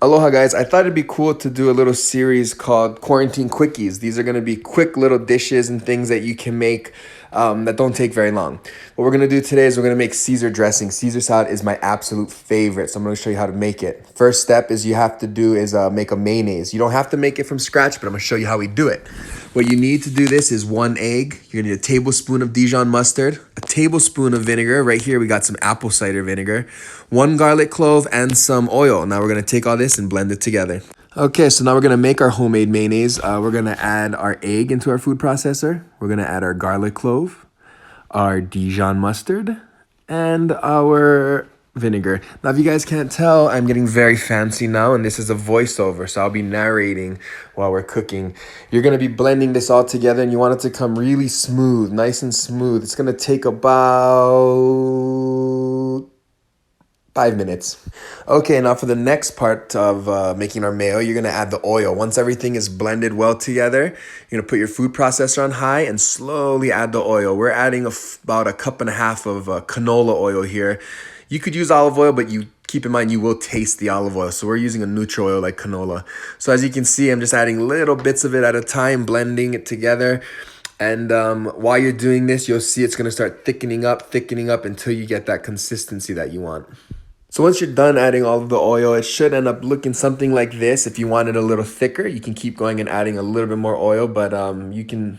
Aloha guys, I thought it'd be cool to do a little series called Quarantine Quickies. These are going to be quick little dishes and things that you can make that don't take very long. What we're going to do today is we're going to make Caesar dressing. Caesar salad is my absolute favorite, so I'm going to show you how to make it. First step is make a mayonnaise. You don't have to make it from scratch, but I'm going to show you how we do it. What you need to do this is 1 egg. You're going to need a tablespoon of Dijon mustard, a tablespoon of vinegar. Right here we got some apple cider vinegar, 1 garlic clove, and some oil. Now we're going to take all this and blend it together. Okay, so now we're going to make our homemade mayonnaise. We're going to add our egg into our food processor. We're going to add our garlic clove, our Dijon mustard, and our vinegar. Now, if you guys can't tell, I'm getting very fancy now, and this is a voiceover, so I'll be narrating while we're cooking. You're going to be blending this all together, and you want it to come really smooth, nice and smooth. It's going to take about 5 minutes. Okay, now for the next part of making our mayo, you're going to add the oil. Once everything is blended well together, you're going to put your food processor on high and slowly add the oil. We're adding about 1.5 cups of canola oil here. You could use olive oil, but you keep in mind you will taste the olive oil. So we're using a neutral oil like canola. So as you can see, I'm just adding little bits of it at a time, blending it together. And while you're doing this, you'll see it's going to start thickening up until you get that consistency that you want. So once you're done adding all of the oil, it should end up looking something like this. If you want it a little thicker, you can keep going and adding a little bit more oil, but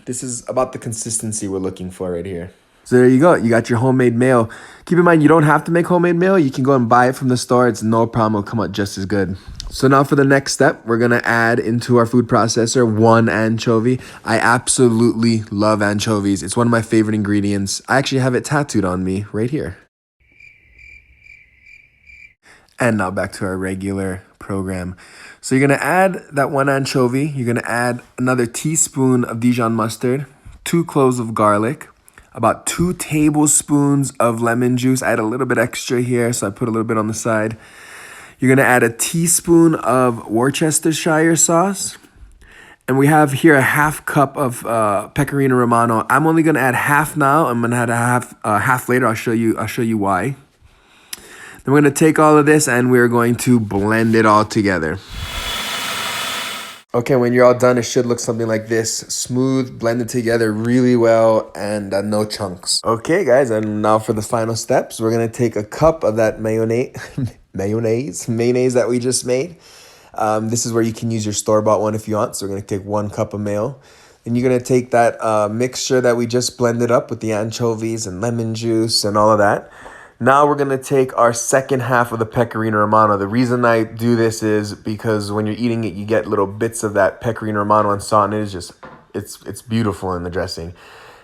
this is about the consistency we're looking for right here. So there you go. You got your homemade mayo. Keep in mind, you don't have to make homemade mayo. You can go and buy it from the store. It's no problem. It'll come out just as good. So now for the next step, we're going to add into our food processor 1 anchovy. I absolutely love anchovies. It's one of my favorite ingredients. I actually have it tattooed on me right here. And now back to our regular program. So you're going to add that 1 anchovy. You're going to add another teaspoon of Dijon mustard, 2 cloves of garlic, about 2 tablespoons of lemon juice. I had a little bit extra here, so I put a little bit on the side. You're going to add a teaspoon of Worcestershire sauce. And we have here a 1/2 cup of Pecorino Romano. I'm only going to add half now. I'm going to add half later. I'll show you why. Then we're going to take all of this and we're going to blend it all together. Okay, when you're all done, it should look something like this. Smooth, blended together really well, and no chunks. Okay, guys, and now for the final steps. We're going to take a cup of that mayonnaise that we just made. This is where you can use your store-bought one if you want. So we're going to take 1 cup of mayo. Then you're going to take that mixture that we just blended up with the anchovies and lemon juice and all of that. Now we're going to take our second half of the Pecorino Romano. The reason I do this is because when you're eating it, you get little bits of that Pecorino Romano and salt, and it is just, it's beautiful in the dressing.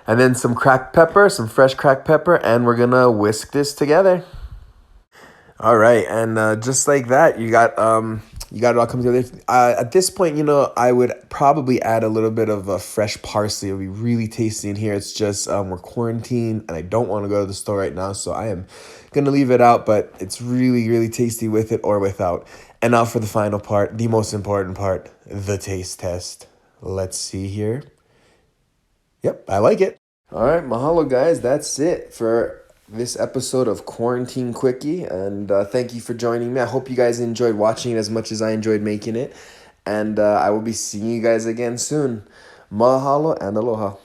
And then some cracked pepper, some fresh cracked pepper, and we're going to whisk this together. All right, and just like that, you got it all come together. At this point, I would probably add a little bit of fresh parsley. It'll be really tasty in here. It's just we're quarantined, and I don't want to go to the store right now, so I am going to leave it out, but it's really, really tasty with it or without. And now for the final part, the most important part, the taste test. Let's see here. Yep, I like it. All right, mahalo, guys. That's it for this episode of Quarantine Quickie, and thank you for joining me. I hope you guys enjoyed watching it as much as I enjoyed making it, and I will be seeing you guys again soon. Mahalo and aloha.